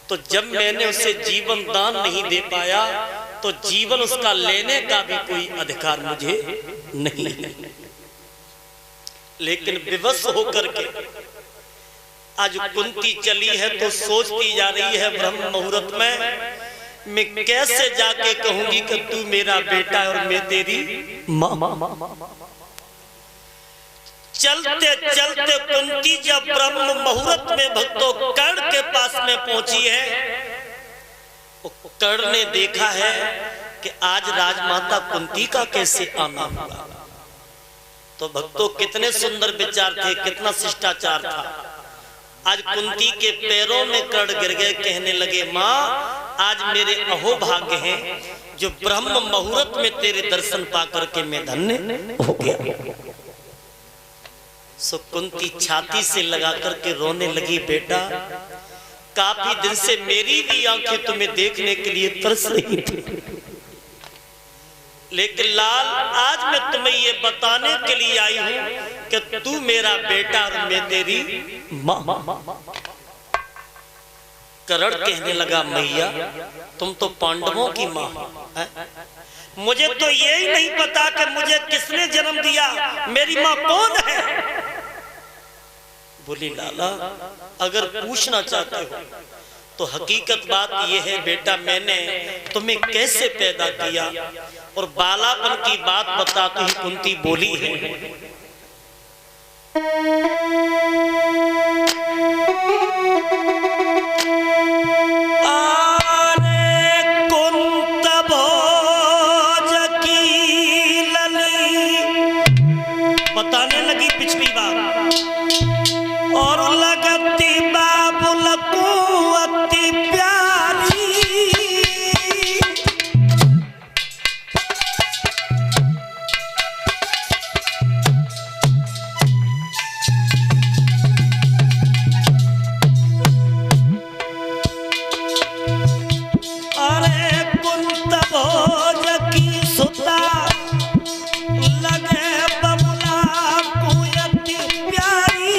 तो जब मैंने उसे जीवन दान नहीं दे पाया तो जीवन उसका लेने का भी कोई अधिकार मुझे नहीं है। लेकिन विवश होकर के आज कुंती चली है तो सोचती जा रही है ब्रह्म मुहूर्त में मैं कैसे जाके कहूंगी कि तू मेरा बेटा और मैं तेरी मां। चलते चलते कुंती जब ब्रह्म मुहूर्त में भक्तों कर्ण के पास में पहुंची है, कर्ण ने देखा है कि आज राजमाता कुंती का कैसे आना हुआ। तो भक्तों कितने सुंदर विचार थे, कितना शिष्टाचार था। आज कुंती के पैरों में कर्ण गिर गए, कहने लगे मां आज मेरे अहोभाग्य हैं जो ब्रह्म मुहूर्त में तेरे दर्शन पाकर के मैं धन्य हो गया। सो कुंती छाती से लगा करके रोने लगी, बेटा काफी दिन से मेरी भी आंखें तुम्हें देखने के लिए तरस रही थी, लेकिन लाल आज मैं तुम्हें ये बताने के लिए आई हूं कि तू मेरा बेटा और मैं तेरी मां। कर्ण कहने लगा मैया तुम तो पांडवों की मां है, मुझे तो यही नहीं पता कि मुझे किसने जन्म दिया, मेरी मां कौन है। बोली लाला अगर पूछना चाहते हो तो हकीकत बात यह है बेटा मैंने तुम्हें कैसे पैदा किया और बालापन की बात बताती ही कुंती बोली है बताने लगी पिछली बार और लगती बाबुल को अति प्यारी। अरे कुंत भोज की सुता लगे बबुला को अति प्यारी।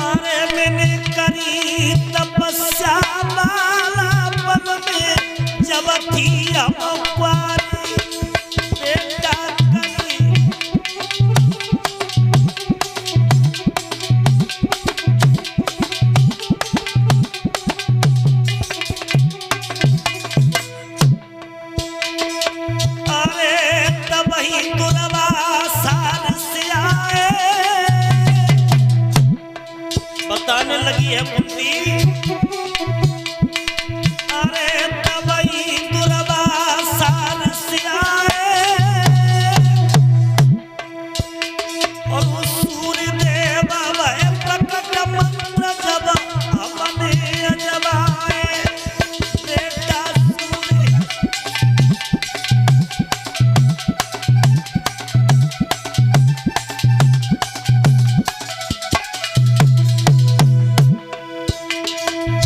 अरे मैंने करी तपस्या बालापन में जब थी हम कुंवारी, बेटा करी अरे तब ही दुर्वासा से आए। बताने लगी है कुंती अरे तब ही दुर्वासा से आए और वो सूर्यदेव वह प्रकट मंत्र जब अपने अजबाए। बेटा सूर्य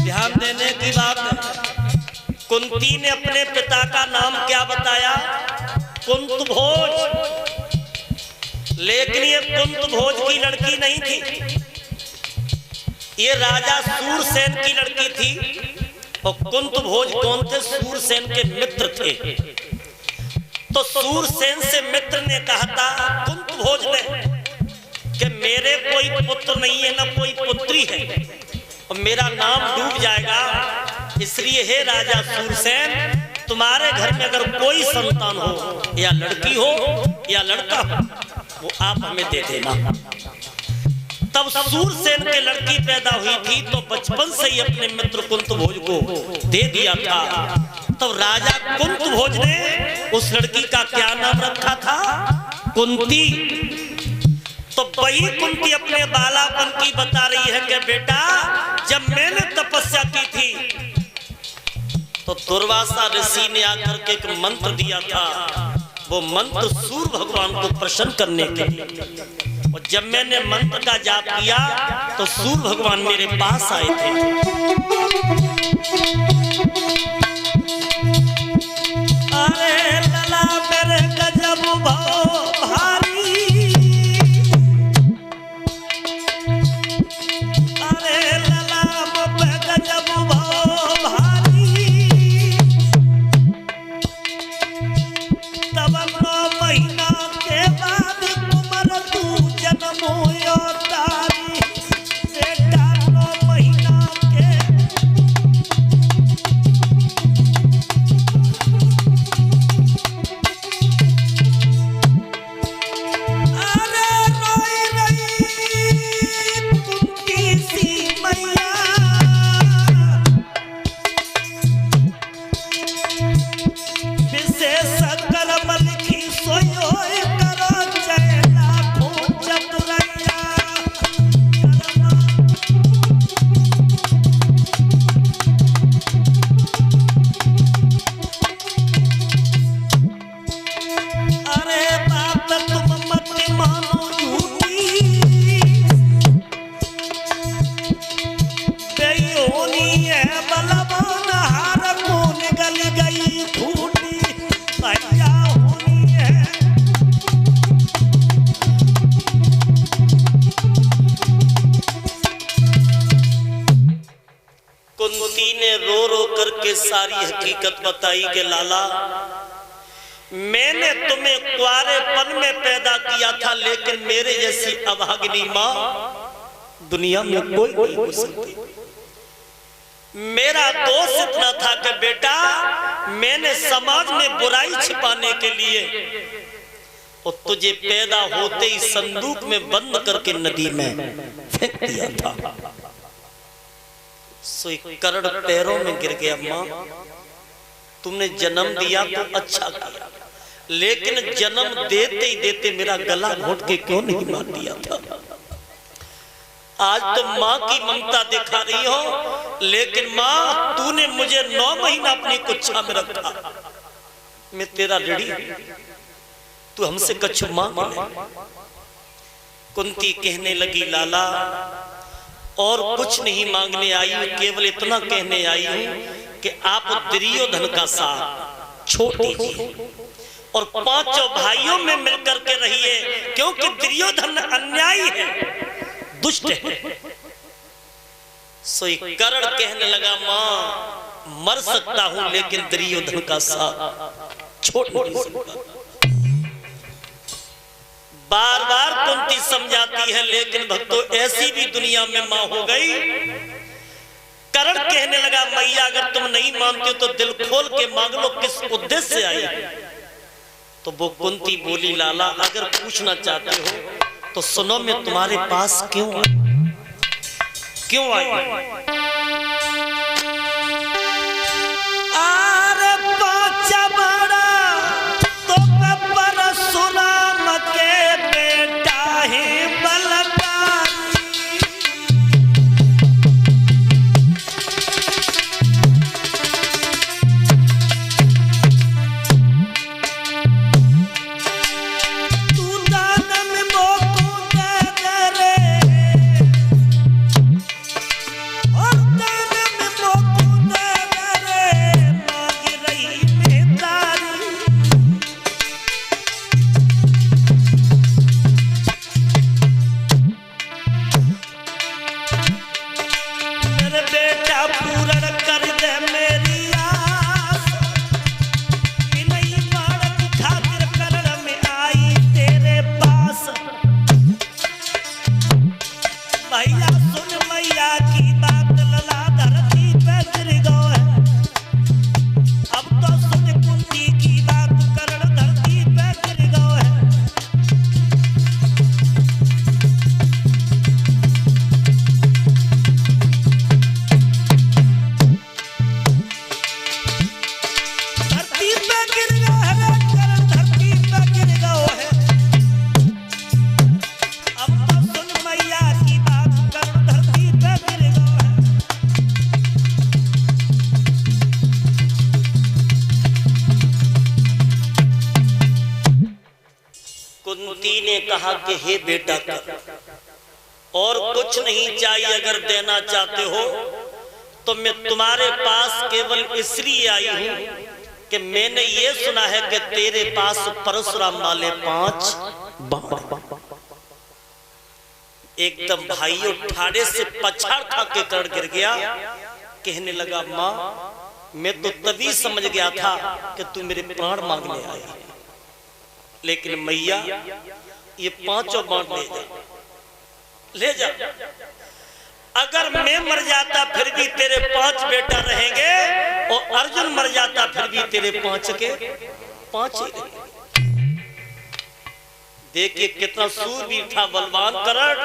ध्यान देने की बात है। कुंती ने अपने पिता का नाम क्या बताया? कुंत भोज। लेकिन ये कुंत भोज की लड़की नहीं थी, ये राजा सूरसेन की लड़की थी। और कुंत भोज कौन थे? सूरसेन के मित्र थे। तो सूरसेन से मित्र ने कहा था कुंत भोज ने कि मेरे कोई पुत्र नहीं है ना कोई पुत्री है और मेरा नाम डूब जाएगा, इसलिए हे राजा सूरसेन तुम्हारे घर में अगर कोई संतान हो या लड़की हो या लड़का हो वो आप हमें दे देना। तब सूरसेन के लड़की पैदा हुई थी तो बचपन से ही अपने मित्र कुंत भोज को दे दिया था। तब राजा कुंत भोज ने उस लड़की का क्या नाम रखा था? कुंती। तो वही कुंती अपने बालापन की बता रही है कि बेटा जब मैंने तपस्या की थी तो दुर्वासा ऋषि ने आकर के एक मंत्र दिया था। वो मंत्र सूर्य भगवान को प्रसन्न करने के लिए, और जब मैंने मंत्र का जाप किया तो सूर्य भगवान मेरे पास आए थे। अरे लला मेरे गजब भारी कुंती ने रो रो करके सारी हकीकत बताई कि लाला, मैंने तुम्हें कुंवारेपन में पैदा किया था, लेकिन मेरे जैसी अभागिनी मां दुनिया में कोई नहीं हो सकती। मेरा दोष इतना था कि बेटा, मैंने समाज में बुराई छिपाने के लिए और तुझे पैदा होते ही संदूक में बंद करके नदी में फेंक दिया था। सो करण पैरों में गिर गया। मां, तुमने जन्म दिया तो अच्छा किया, लेकिन जन्म देते ही देते मेरा गला घोट के क्यों नहीं मार दिया था? आज तो माँ की ममता दिखा रही हो, लेकिन माँ तूने मुझे 9 महीना अपनी कुच्छा में रखा। मैं तेरा ऋणी, तू हमसे कछु मांग ले। कुंती कहने लगी, लाला और कुछ नहीं मांगने आई हूं, केवल इतना कहने आई हूं कि आप दुर्योधन का साथ छोड़ दीजिए और 5 भाइयों में मिलकर के रहिए, क्योंकि दुर्योधन अन्यायी है, दुष्ट है। सोई करण कहने लगा, मां मर सकता हूं, लेकिन दुर्योधन का साथ छोड़ नहीं सकता। बार बार कुंती समझाती है, लेकिन भक्तों ऐसी भी दुनिया में मां हो गई। करण कहने लगा, मैया अगर तुम नहीं मानते हो तो दिल खोल के मांग लो, किस उद्देश्य से आई? तो वो कुंती बोली, लाला अगर पूछना चाहते हो तो सुनो, मैं तुम्हारे पास क्यों आई? अरे पांचा बड़ा तो परशुराम के बेटा ही बलकारी। तू दान में मोको दे दे रे, और दान में मोको दे दे रे, मांग रही बेदारी। मेरे बेटा पूर्ण कर दे मेरी आस, कि नहीं मार की खातिर करण में आई तेरे पास। भैया सुन मैया की बात, लला धरती पे गिर गो है। अब तो सुन कुंती की बात, करण धरती पे गिर गो है। धरती पे गिर गो है, करण धरती पे गिर गो है। अब तो सुन मैया की बात, करण धरती पे गिर गो है। कुंती ने कहा कि हे बेटा, और कुछ नहीं चाहिए, अगर देना चाहते हो तो मैं तुम्हारे पास केवल इसलिए आई हूं कि मैंने ये सुना है कि तेरे पास परशुराम वाले 5 बाण। एकदम भाइयों ठाड़े से पछाड़ खा के करण गिर गया। कहने लगा, मां मैं तो तभी समझ गया था कि तू मेरे प्राण मांगने आई, लेकिन मैया ये 5 बाण ले जा। अगर मैं मर जाता फिर भी तेरे 5 बेटा रहेंगे, और अर्जुन मर जाता फिर भी तेरे 5 के 5 ही रहेंगे। देखिए कितना सूरवीर था बलवान करण।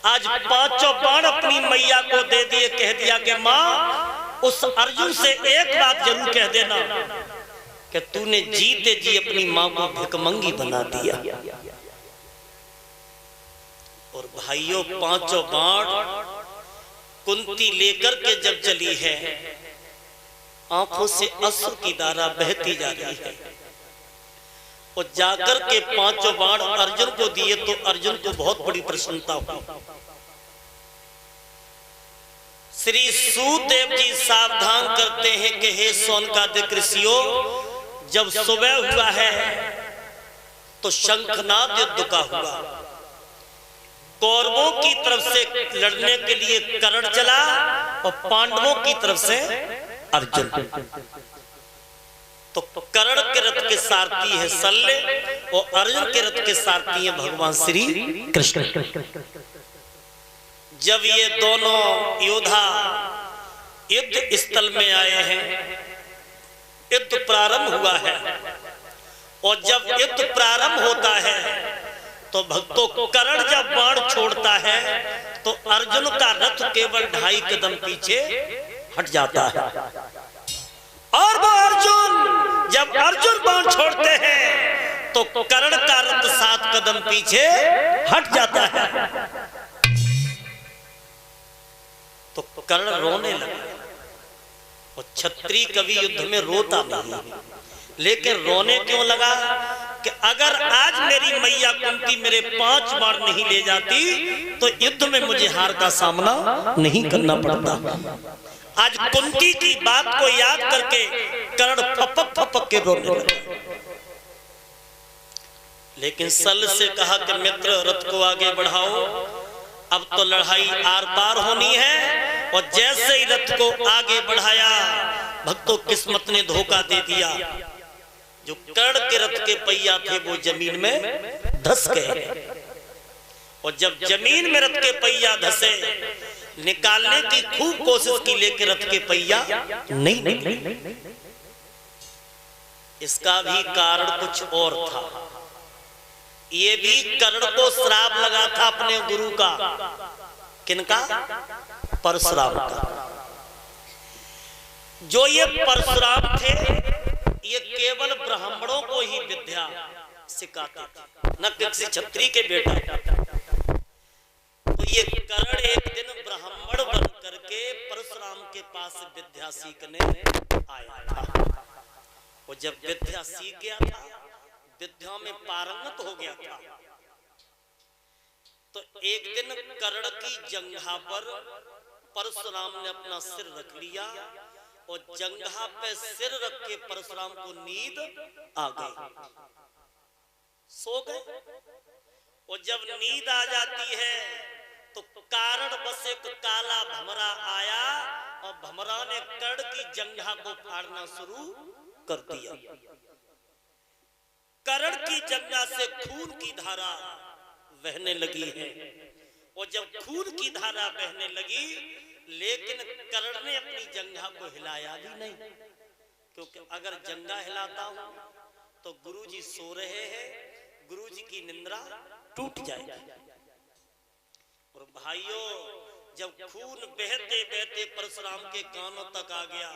आज 5 बाण अपनी मैया को दे दिए, कह दिया कि मां उस अर्जुन से एक बात जरूर कह देना कि तूने जीते जी अपनी मां को भिकमंगी बना दिया। और भाइयों 5 बाण कुंती लेकर के जब चली है, आंखों से अश्रु की धारा बहती जा रही है, और जाकर के 5 बाण अर्जुन को दिए तो अर्जुन को बहुत बड़ी प्रसन्नता हुई। श्री सूतदेव जी सावधान करते हैं कि हे सौनकादिक ऋषियों, जब सुबह हुआ है तो शंखनाद युद्ध का हुआ। कौरवों की तरफ से लड़ने के लिए कर्ण चला और पांडवों की तरफ से अर्जुन। तो कर्ण के रथ के सारथी है शल्य और अर्जुन के रथ के सारथी है भगवान श्री कृष्ण। जब ये दोनों योद्धा युद्ध स्थल में आए हैं, युद्ध प्रारंभ हुआ है, और जब युद्ध प्रारंभ होता है तो भक्तों कर्ण जब बाण छोड़ता है तो अर्जुन का रथ केवल 2.5 कदम पीछे हट जाता है, और वो अर्जुन जब अर्जुन बाण छोड़ते हैं तो कर्ण का रथ 7 कदम पीछे हट जाता है। तो कर्ण रोने लगा, और क्षत्रिय कभी युद्ध में रोता नहीं, लेकिन रोने क्यों लगा कि अगर आज मेरी मैया कुंती मेरे 5 बार नहीं ले जाती तो युद्ध में मुझे हार का सामना नहीं करना पड़ता। आज कुंती की बात को याद करके कर्ण फपक फपक के रोने लगा। लेकिन सल से कहा कि मित्र रथ को आगे बढ़ाओ, अब तो लड़ाई आर पार होनी है। और जैसे ही रथ को आगे बढ़ाया भक्तों किस्मत ने धोखा दे दिया। जो कर्ण के रथ के पहिया थे वो जमीन में धस गए, और जब जमीन में रथ के पहिया धसे निकालने की खूब कोशिश की, लेकिन रथ के पहिया नहीं निकले। इसका भी कारण कुछ और था। ये भी कर्ण को श्राप लगा था अपने गुरु का। किनका? परशुराम का। जो ये परशुराम थे ये केवल ब्राह्मणों को ही विद्या सिखाते थे, न किसी क्षत्रिय के बेटा। तो ये कर्ण एक दिन ब्राह्मण बन करके परशुराम के पास विद्या सीखने आया था। और जब विद्या सीख गया था, विद्या में पारंगत हो गया था, तो एक दिन कर्ण की जंघा पर परशुराम ने अपना सिर रख लिया, और जंघा पे सिर रख के परशुराम को नींद आ गई, सो गए। और जब नींद आ जाती है तो कारण बस एक काला भमरा आया, और भमरा ने कर्ण की जंघा को फाड़ना शुरू कर दिया। कर्ण की जंघा से खून की धारा बहने लगी है, और जब खून की धारा बहने लगी, लेकिन कर्ण ने अपनी जंघा को हिलाया भी नहीं, क्योंकि अगर जंघा हिलाता हूं तो गुरुजी सो रहे हैं, गुरुजी की निंद्रा टूट जाएगी। और भाइयों, जब खून बहते बहते परशुराम के कानों तक आ गया,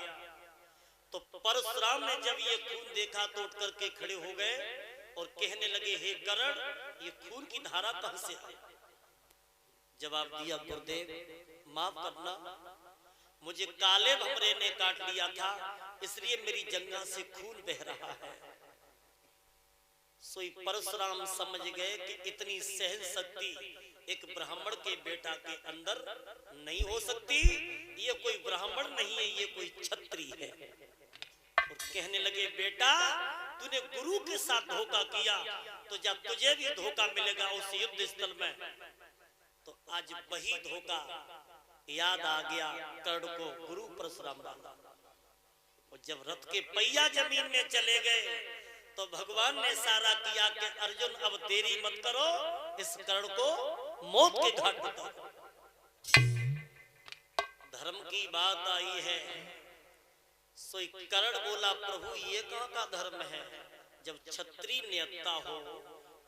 तो परशुराम ने जब ये खून देखा तो उठ करके खड़े हो गए और कहने लगे, हे कर्ण, ये खून की धारा कहां से आई? जवाब दिया, गुरुदेव माफ करना, मुझे काले भमरे ने काट लिया था, इसलिए मेरी जंघा से खून बह रहा है। सोई परशुराम समझ गए कि इतनी सहन शक्ति एक ब्राह्मण के बेटा के अंदर नहीं हो सकती, ये कोई ब्राह्मण नहीं है, ये कोई क्षत्रिय है। और कहने लगे, बेटा तूने गुरु के साथ धोखा किया, तो जब तुझे भी धोखा मिलेगा उस युद्ध स्थल में। तो आज वही धोखा याद आ गया कर्ण को, गुरु परशुराम वाला। और जब रथ के पहिया जमीन में चले गए तो भगवान ने इशारा किया कि अर्जुन अब देरी मत करो, इस कर्ण को मौत के घाट उतारो। धर्म की बात आई है, सो कर्ण बोला, प्रभु ये कहां का धर्म है? जब क्षत्रिय निहत्ता हो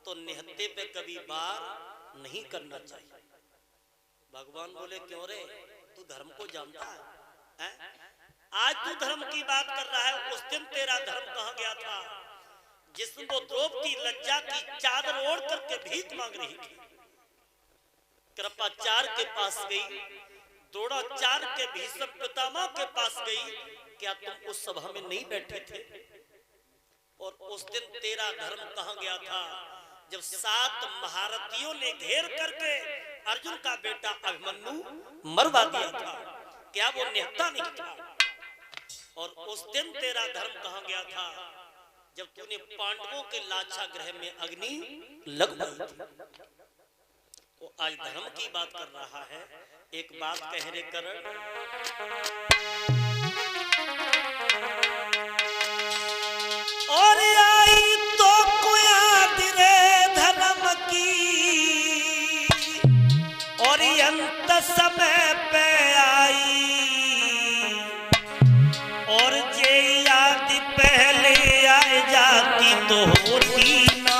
तो निहत्ते पे कभी वार नहीं करना चाहिए। भगवान बोले, क्यों रे, तू धर्म को जानता है? आज तू धर्म की बात कर रहा है, उस दिन तेरा धर्म कहां गया था जिसमें वो द्रौपदी लज्जा की चादर ओढ़ करके भीख मांग रही थी? कृपाचार्य के पास गई, द्रोणाचार्य के भीष्म पितामह के पास गई, क्या तुम उस सभा में नहीं बैठे थे? और उस दिन तेरा धर्म कहां गया था जब 7 महारथियों ने घेर करके अर्जुन का बेटा अभिमन्यु मरवा दिया था? क्या वो निहत्ता नहीं था? और उस दिन तेरा धर्म कहां गया था जब तूने पांडवों के लाक्षा गृह में अग्नि लगवाई थी? वो आज धर्म की बात कर रहा है। एक बात कह रे करण, और आई तो याद रे धर्म की, और अंत समय पे आई, और जे याद पहले आ जाती तो होती ना।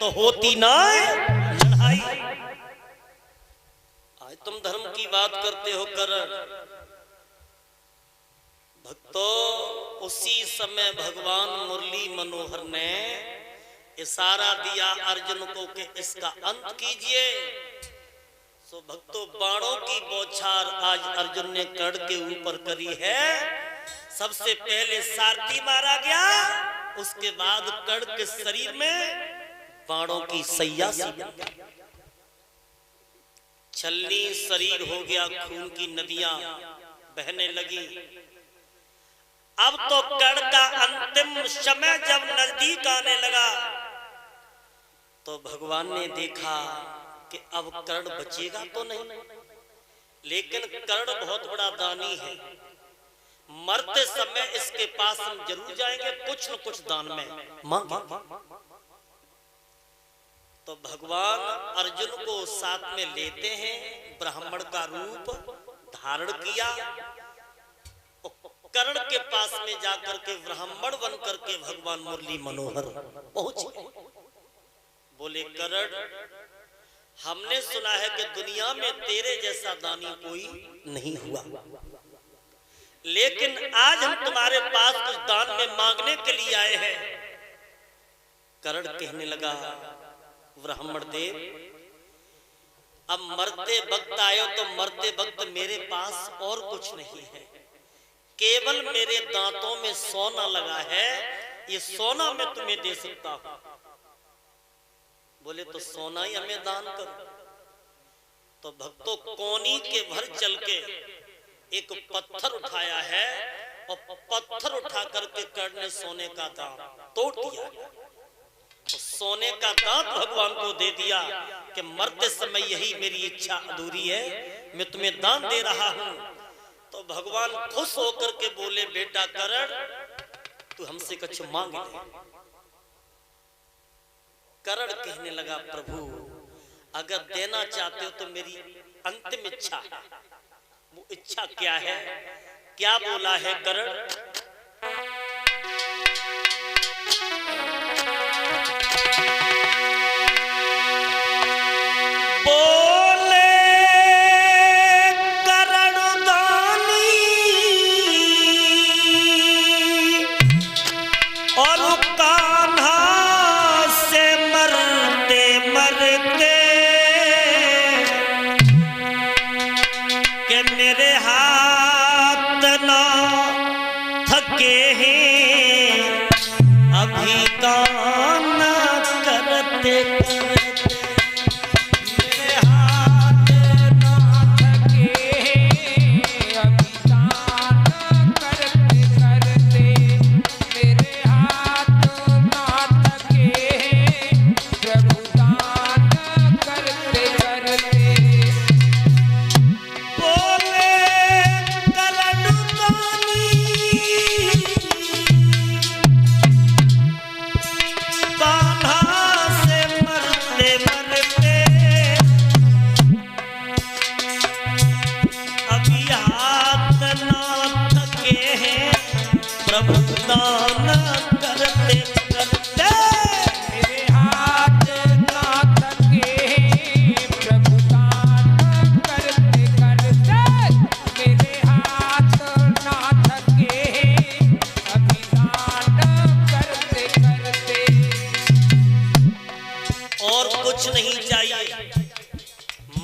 तो होती ना लड़ाई। आज तुम धर्म की बात करते हो करण, भक्तों उसी समय भगवान मुरली मनोहर ने इशारा दिया अर्जुन को कि इसका अंत कीजिए। सो भक्तों बाणों की बौछार आज अर्जुन ने कर्ण के ऊपर करी है। सबसे पहले सारथी मारा गया, उसके बाद कर्ण के शरीर में बाणों की सैया सी छलनी शरीर हो गया, खून की नदियां बहने लगी। अब तो कर्ण का अंतिम समय जब नजदीक आने लगा तो भगवान ने देखा कि अब कर्ण बचेगा तो नहीं, लेकिन कर्ण बहुत बड़ा दानी है, मरते समय इसके पास हम जरूर जाएंगे, कुछ न कुछ दान में मांगेंगे। तो भगवान अर्जुन को साथ में लेते हैं, ब्राह्मण का रूप धारण किया, कर्ण के पास में जाकर के ब्राह्मण बन करके भगवान मुरली मनोहर पहुंचे। बोले कर्ण, हमने सुना है कि दुनिया में तेरे जैसा दानी कोई नहीं हुआ, लेकिन आज हम तुम्हारे पास कुछ दान में मांगने के लिए आए हैं। कर्ण कहने लगा, ब्राह्मण देव अब मरते वक्त आयो तो मरते वक्त मेरे पास और कुछ नहीं है, केवल मेरे दांतों में सोना लगा है, ये सोना मैं तुम्हें दे सकता हूं। बोले तो सोना ही हमें दान करो। तो भक्तों कोनी के भर चल के एक पत्थर उठाया है और पत्थर उठा करके कर्ण ने सोने का दांत तोड़ दिया। तो सोने का दांत भगवान को दे दिया कि मरते समय यही मेरी इच्छा अधूरी है, मैं तुम्हें दान दे रहा हूं। तो भगवान खुश होकर के बोले, बेटा कर्ण तू हमसे कुछ मांग ले। करण कहने लगा प्रभु अगर देना चाहते हो तो मेरी अंतिम इच्छा है। वो इच्छा क्या है? क्या बोला है करण?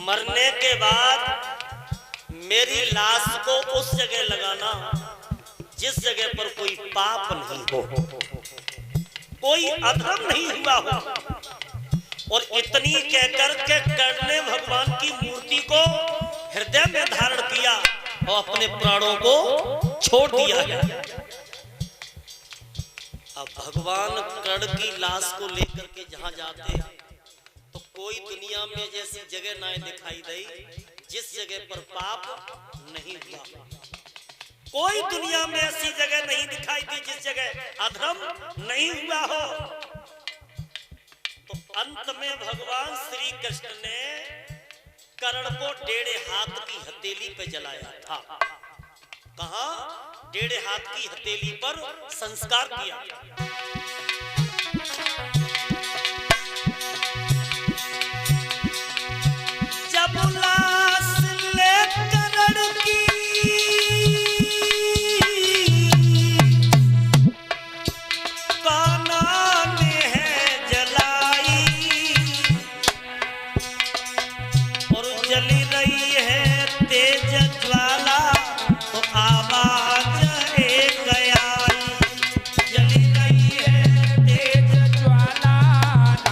मरने के बाद मेरी लाश को उस जगह लगाना जिस जगह पर कोई पाप नहीं हो, कोई अधर्म नहीं हुआ हो। और इतनी कहकर के कर्ण ने भगवान की मूर्ति को हृदय में धारण किया और अपने प्राणों को छोड़ दिया है। अब भगवान कर्ण की लाश को लेकर के जहां जाते हैं तो कोई दुनिया में जैसी जगह ना दिखाई दे जिस जगह पर पाप नहीं हुआ। कोई दुनिया में ऐसी जगह नहीं दिखाई दी जिस जगह अधर्म नहीं हुआ हो। तो अंत में भगवान श्री कृष्ण ने कर्ण को 1.5 हाथ की हथेली पे जलाया था। कहा? 1.5 हाथ की हथेली पर संस्कार किया। जब लाश ले कर्ण की कान्हा ने है जलाई और जली रही है तेज ज्वाला तो आवाज एक आई। जली रही है तेज ज्वाला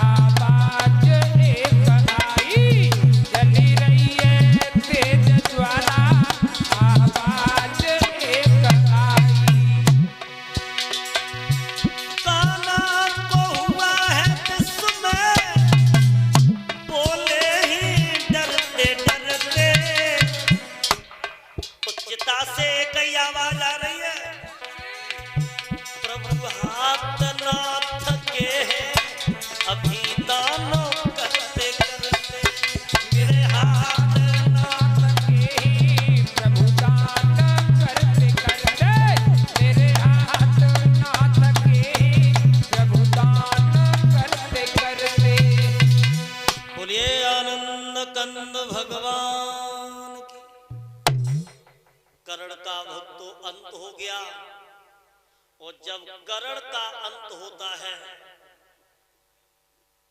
आवाज एक आई। जली रही है तेज ज्वाला आवाज एक आई। कान्हा को हुआ है विस्मय बोले ही डरते डरते। चिता से कई आवाज आ रही है, प्रभु हाथ ना थके हैं अभी दानों करते करते। मेरे हाथ ना थके हैं प्रभु दान करते करते। मेरे हाथ ना थके हैं प्रभु दान करते करते। बोलिए आनंद कंद भगवान की। कर्ण का तो अंत हो गया और जब कर्ण का अंत होता है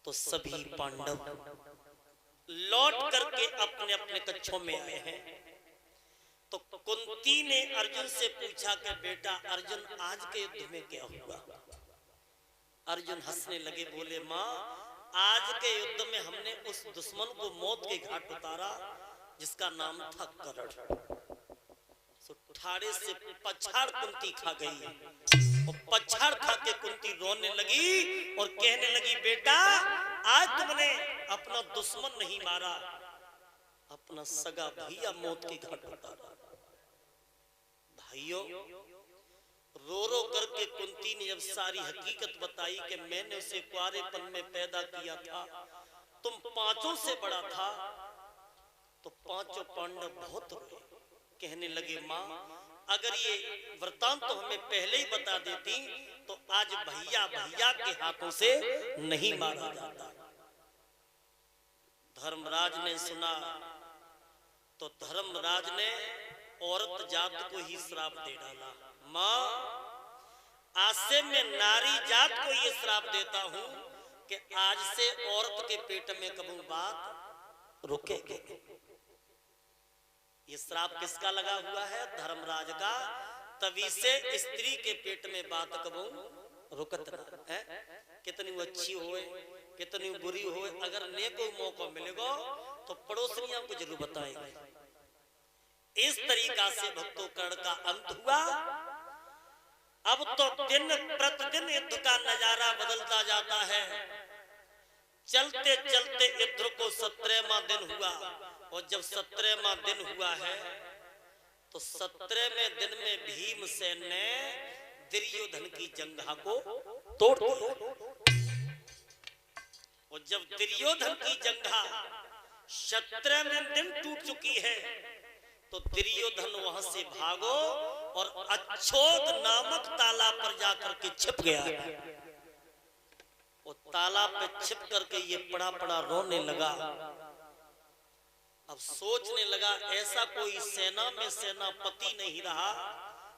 तो सभी पांडव लौट करके अपने अपने कक्षों में आए हैं। तो कुंती ने अर्जुन से पूछा कि बेटा अर्जुन आज के युद्ध में क्या हुआ? अर्जुन हंसने लगे, बोले माँ आज के युद्ध में हमने उस दुश्मन को मौत के घाट उतारा जिसका नाम था कर्ण। ठाड़े से पछाड़ कुंती खा गई और पछाड़ खा के कुंती रोने लगी और कहने लगी बेटा आज तुमने अपना दुश्मन नहीं मारा, अपना सगा भैया मौत के घाट उतारा। भाइयों रो रो करके कुंती ने जब सारी हकीकत बताई कि मैंने उसे कुआरेपन में पैदा किया था, तुम पांचों से बड़ा था, तो पांचों पांडव बहुत रोए। कहने लगे माँ, अगर ये वृतांत तो हमें पहले ही बता देती तो आज भैया भैया के हाथों से नहीं मारा जाता। धर्मराज ने सुना तो धर्मराज ने औरत जात को ही श्राप दे डाला। माँ, आज से मैं नारी जात को ये श्राप देता हूं कि आज से औरत के पेट में कभी बात रुकेगी। ये श्राप किसका लगा हुआ है? धर्मराज का। तभी से स्त्री के पेट में बात कबू रुकत है। कितनी वो अच्छी होए, कितनी बुरी होए, अगर ने कोई मौका मिलेगा तो पड़ोसियां को जरूर बताएंगे। इस तरीका से भक्तों कर्ण का अंत हुआ। अब तो दिन प्रतिदिन युद्ध का नजारा बदलता जाता है। चलते चलते युद्ध को 17वां दिन हुआ, और जब 17वां दिन हुआ है तो 17वें दिन में भीमसेन ने दुर्योधन की जंघा को तोड़ दिया। और जब दुर्योधन की जंघा 17वें दिन टूट चुकी है तो दुर्योधन वहां से भागो और अच्छोद नामक तालाब पर जाकर के छिप गया। वो तालाब पे छिप करके ये पड़ा पड़ा रोने लगा। अब सोचने लगा ऐसा कोई सेना में सेनापति नहीं रहा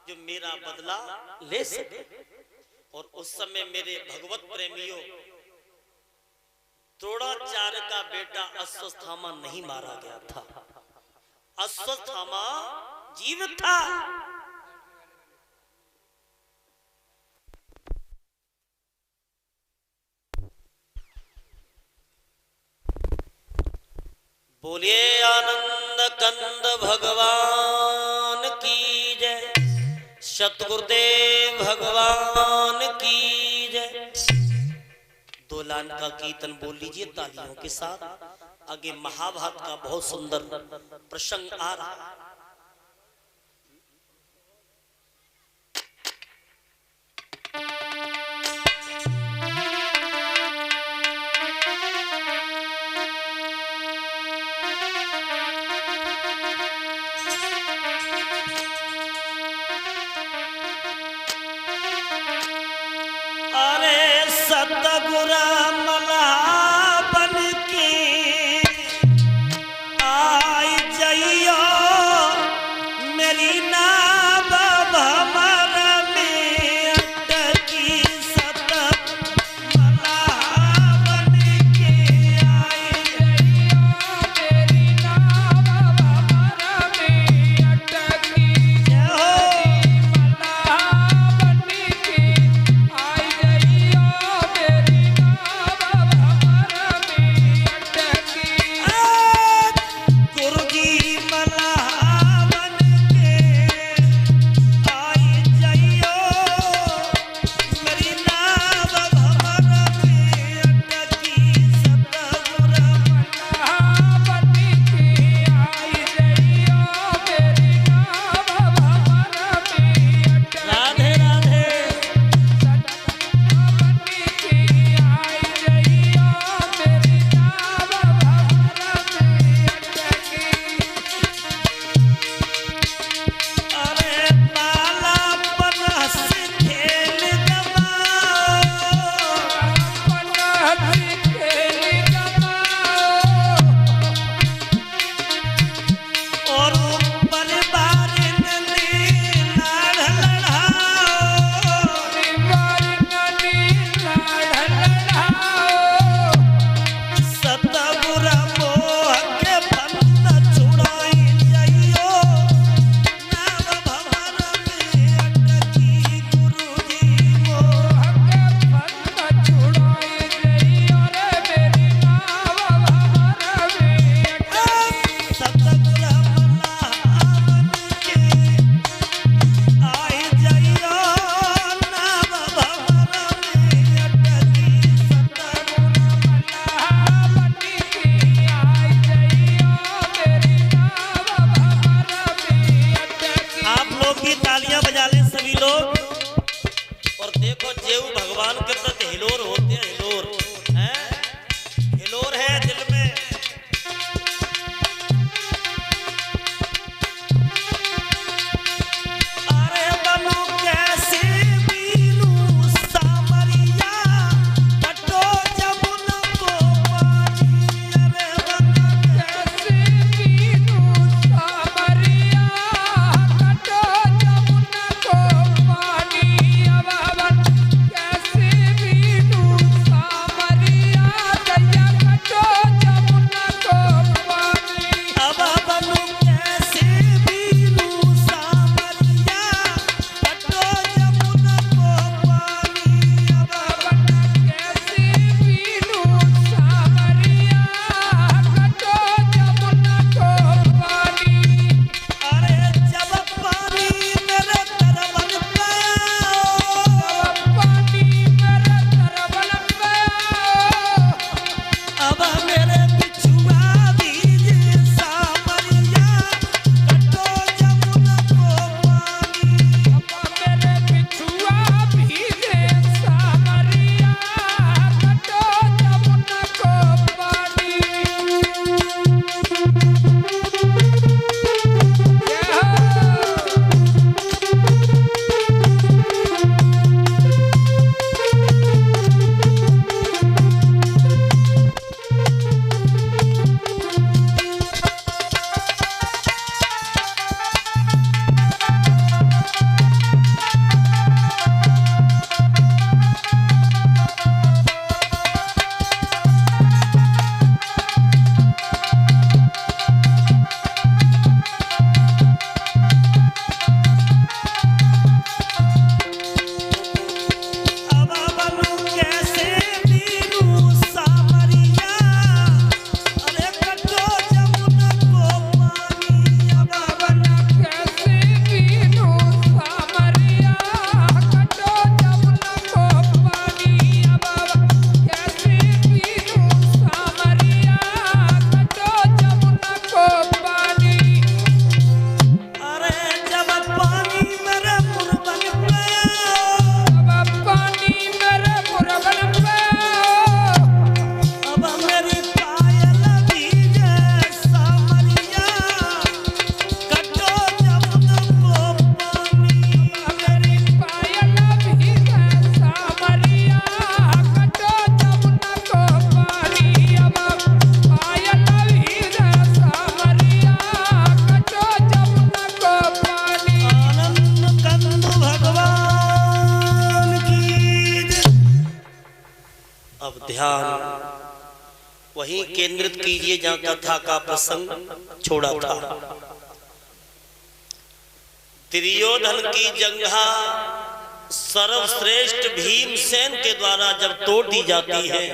जो मेरा बदला ले सके। और उस समय मेरे भगवत प्रेमियों, द्रोणाचार्य का बेटा अश्वत्थामा नहीं मारा गया था। अश्वत्थामा जीवित था। बोलिए आनंद कंद भगवान की जय, सतगुरुदेव भगवान की जय। दो लाइन का कीर्तन बोल लीजिए तालियों के साथ। आगे महाभारत का बहुत सुंदर प्रसंग आ रहा है। अरे सतगुरु जेऊ भगवान के प्रति हिलोर होते हैं, हिलोर हैं, हिलोर है दिल में। अरे बनू कैसे बीनू सामरिया कटो जमुना को पानी। अरे बनू कैसे बीनू सामरिया कटो जमुना को पानी। अब कैसे बीनू सामरिया दैया कटो जमुना को पानी। अब बनू कैसे बीनू सामरिया कटो जमुना को पानी। अब कैसे बीनू सामरिया कटो जमुना को पानी। अरे जब पानी मेरे तरबन पे पानी मेरे तरबन पे अब मेरे बिछुआ दीजे सामरिया कटो जमुना को पानी। मेरे बिछुआ भीगे सामरिया कटो जमुना को पानी। अब बनू कैसे बीनू सामरिया अरे कटो जमुना को पानी। अब कैसे बीनू सामरिया कटो जमुना को पानी। अब कैसे बीनू सामरिया कटो जमुना को पानी। अरे जब पानी मेरे मुरबन पे अब पानी मेरे मुरबन पे अब मेरी पायल भीगे सामरिया कटो जमुना को पानी। मेरी पायल भीगे सामरिया कटो जमुना को पानी। अब पायल भीगे सामरिया कटो जमुना को पानी। आनंद कंद भगवान की जय। अब ध्यान वहीं केंद्रित कीजिए जहां कथा का प्रसंग छोड़ा था। दुर्योधन की जंघा सर्वश्रेष्ठ भीमसेन के द्वारा जब तोड़ दी जाती है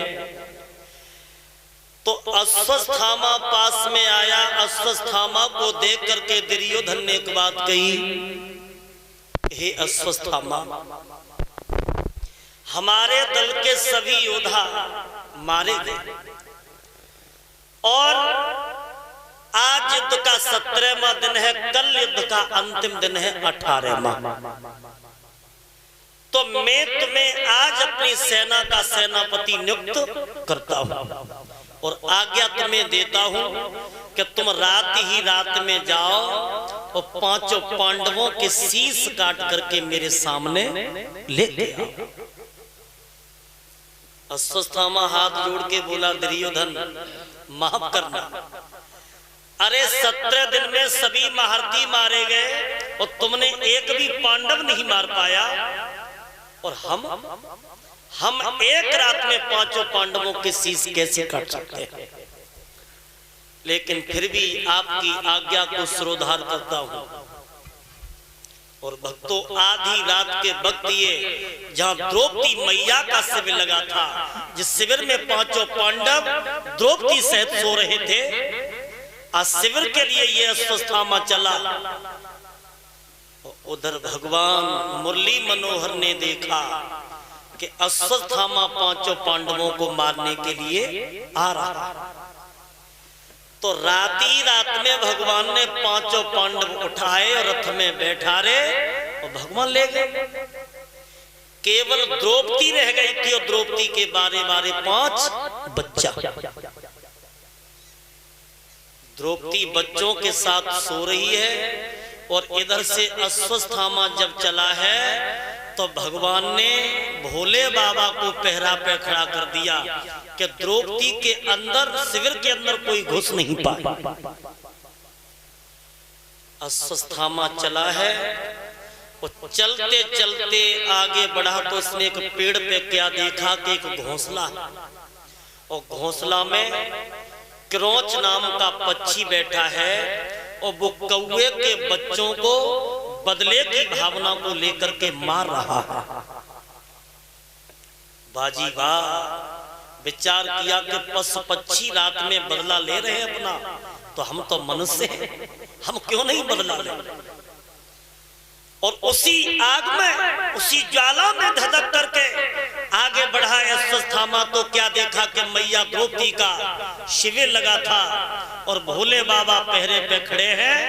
तो अश्वत्थामा पास में आया। अश्वत्थामा को देख करके दुर्योधन ने एक बात कही, हे अश्वत्थामा, हमारे दल के सभी योद्धा मारे गए और आज युद्ध का 17वां दिन है, कल युद्ध का अंतिम दिन है 18वां। तो मैं तुम्हें आज अपनी सेना का सेनापति नियुक्त करता हूं और आज्ञा तुम्हें देता हूं कि तुम रात ही रात में जाओ और 5 पांडवों के शीश काट करके मेरे सामने लेते आओ। अश्वत्थामा हाथ जोड़ के बोला, दुर्योधन माफ करना, अरे 17 दिन में सभी महारथी मारे गए और तुमने एक भी पांडव नहीं मार पाया और हम एक रात में 5 पांडवों के शीश कैसे काट सकते हैं। लेकिन फिर भी आपकी आज्ञा को सिरोधार करता हूं। और भक्तों, आधी रात के वक्त ये जहां द्रौपदी मैया का शिविर लगा था, जिस शिविर में 5 पांडव द्रौपदी सहित सो रहे थे, आज शिविर के लिए ये अश्वत्थामा चला। उधर भगवान मुरली मनोहर ने देखा कि अश्वत्थामा 5 पांडवों को मारने के लिए आ रहा। तो राती रात में भगवान ने 5 पांडव उठाए और रथ में बैठा रहे और भगवान ले गए। केवल द्रौपदी रह गई थी और द्रौपदी के बारे बारे 5 बच्चा। द्रौपदी बच्चों के साथ सो रही है और इधर से अश्वत्थामा जब चला है तो भगवान ने भोले बाबा को पहरा पे खड़ा कर दिया कि द्रौपदी के अंदर, शिविर के अंदर कोई घुस नहीं पाए। अश्वत्थामा चला है और चलते चलते आगे बढ़ा तो इसने एक पेड़ पे क्या देखा कि एक घोंसला, और घोंसला में क्रोच नाम का पक्षी बैठा है और वो कौवे के बच्चों को बदले की भावना को लेकर के मार रहा है। बाजी वाह, विचार किया कि पशु पक्षी रात में बदला ले रहे हैं अपना, तो हम तो मनुष्य हैं, हम क्यों नहीं बदला ले। और उसी आग में, उसी ज्वाला में धधक करके आगे बढ़ा अश्वत्थामा तो क्या देखा कि मैया द्रौपदी का शिविर लगा था और भोले बाबा पहरे पे खड़े हैं